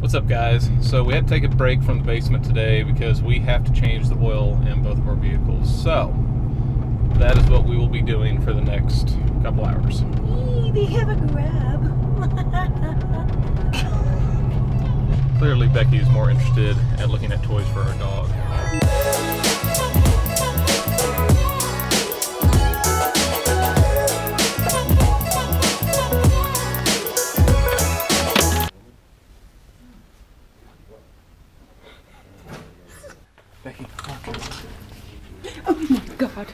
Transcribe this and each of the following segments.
What's up, guys? So we had to take a break from the basement today because we have to change the oil in both of our vehicles. So that is what we will be doing for the next couple hours. They have a grab. Clearly Becky is more interested in looking at toys for her dog. Becky, Oh my god.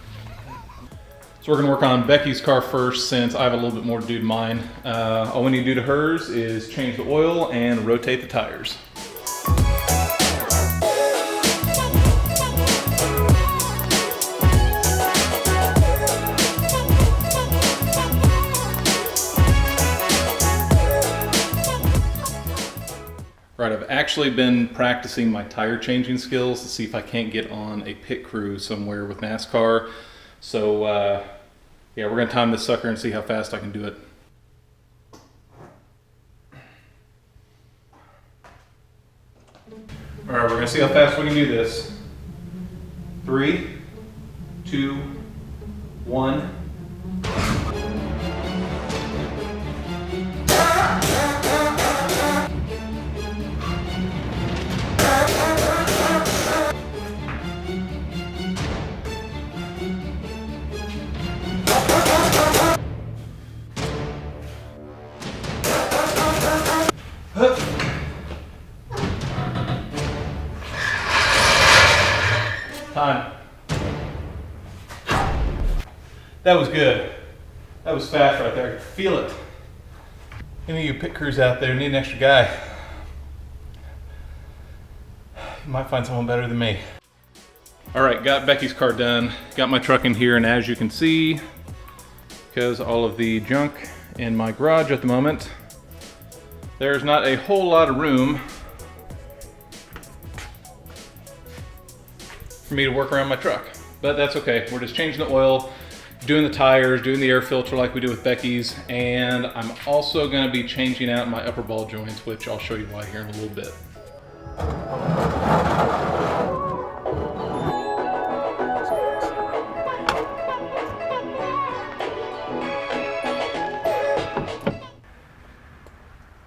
so we're going to work on Becky's car first since I have a little bit more to do to mine. All we need to do to hers is change the oil and rotate the tires. Right, I've actually been practicing my tire changing skills to see if I can't get on a pit crew somewhere with NASCAR. So yeah, we're gonna time this sucker and see how fast I can do it. All right, we're gonna see how fast we can do this. 3, 2, 1. Time. That was good. That was fast right there. I could feel it. Any of you pit crews out there need an extra guy, you might find someone better than me. All right, got Becky's car done. Got my truck in here, and as you can see, because all of the junk in my garage at the moment, there's not a whole lot of room for me to work around my truck, but that's okay. We're just changing the oil, doing the tires, doing the air filter like we do with Becky's, and I'm also going to be changing out my upper ball joints, which I'll show you why here in a little bit.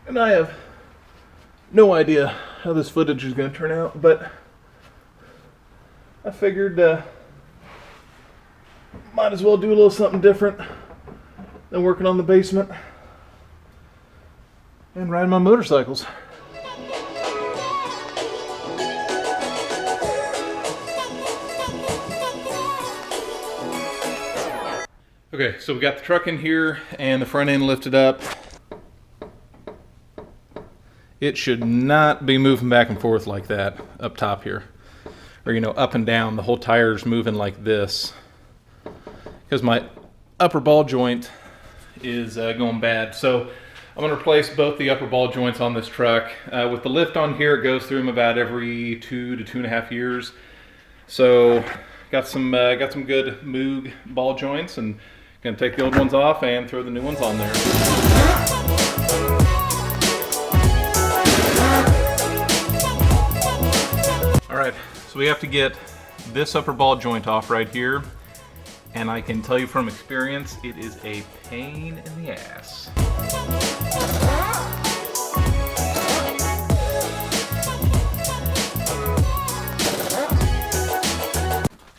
And I have no idea how this footage is going to turn out, but I figured might as well do a little something different than working on the basement and riding my motorcycles. Okay, so we got the truck in here and the front end lifted up. It should not be moving back and forth like that up top here. Or, you know, up and down. The whole tire's moving like this because my upper ball joint is going bad. So I'm going to replace both the upper ball joints on this truck. With the lift on here, it goes through them about every 2 to 2.5 years. So got some good Moog ball joints, and going to take the old ones off and throw the new ones on there. All right. So we have to get this upper ball joint off right here, and I can tell you from experience, it is a pain in the ass.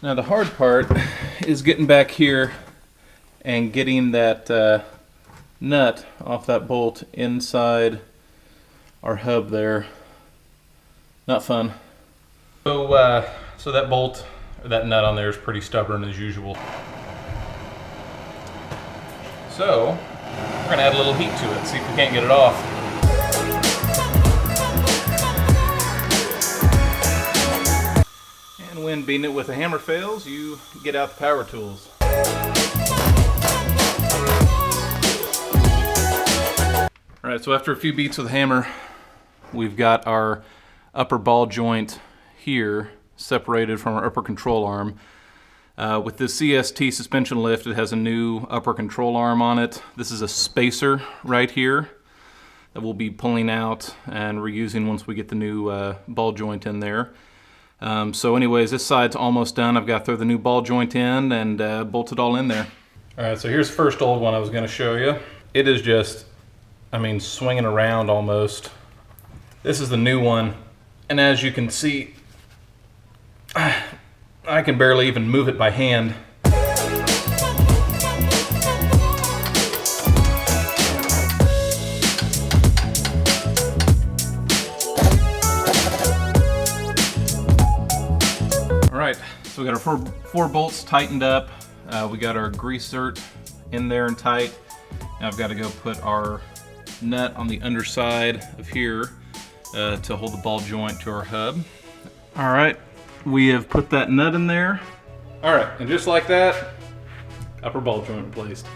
Now the hard part is getting back here and getting that nut off that bolt inside our hub there. Not fun. So that bolt, or that nut on there, is pretty stubborn as usual. So we're going to add a little heat to it, see if we can't get it off. And when beating it with a hammer fails, you get out the power tools. Alright, so after a few beats with a hammer, we've got our upper ball joint here separated from our upper control arm. With this CST suspension lift, it has a new upper control arm on it. This is a spacer right here. that we'll be pulling out and reusing once we get the new ball joint in there. So anyways, this side's almost done. I've got to throw the new ball joint in and bolt it all in there. All right, so here's the first old one I was going to show you. It is just, I mean, swinging around almost. This is the new one, and as you can see, I can barely even move it by hand. All right, so we got our four bolts tightened up. We got our grease zert in there and tight. Now I've got to go put our nut on the underside of here to hold the ball joint to our hub. All right, we have put that nut in there. All right, and just like that, upper ball joint replaced.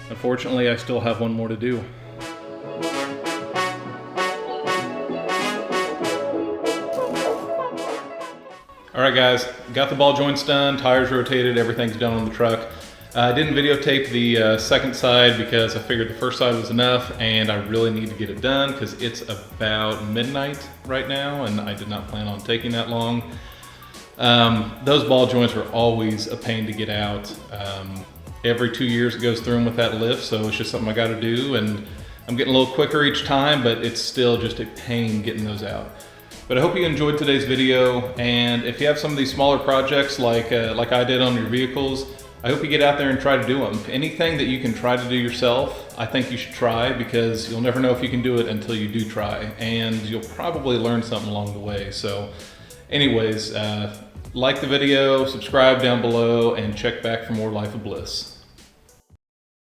Unfortunately, I still have one more to do. All right, guys, got the ball joints done, tires rotated, everything's done on the truck. I didn't videotape the second side because I figured the first side was enough, and I really need to get it done because it's about midnight right now, and I did not plan on taking that long. Those ball joints are always a pain to get out. Every 2 years it goes through them with that lift, so it's just something I got to do, and I'm getting a little quicker each time, but it's still just a pain getting those out. But I hope you enjoyed today's video, and if you have some of these smaller projects like I did on your vehicles, I hope you get out there and try to do them. Anything that you can try to do yourself, I think you should try, because you'll never know if you can do it until you do try, and you'll probably learn something along the way. So anyways, like the video, subscribe down below, and check back for more Life of Bliss.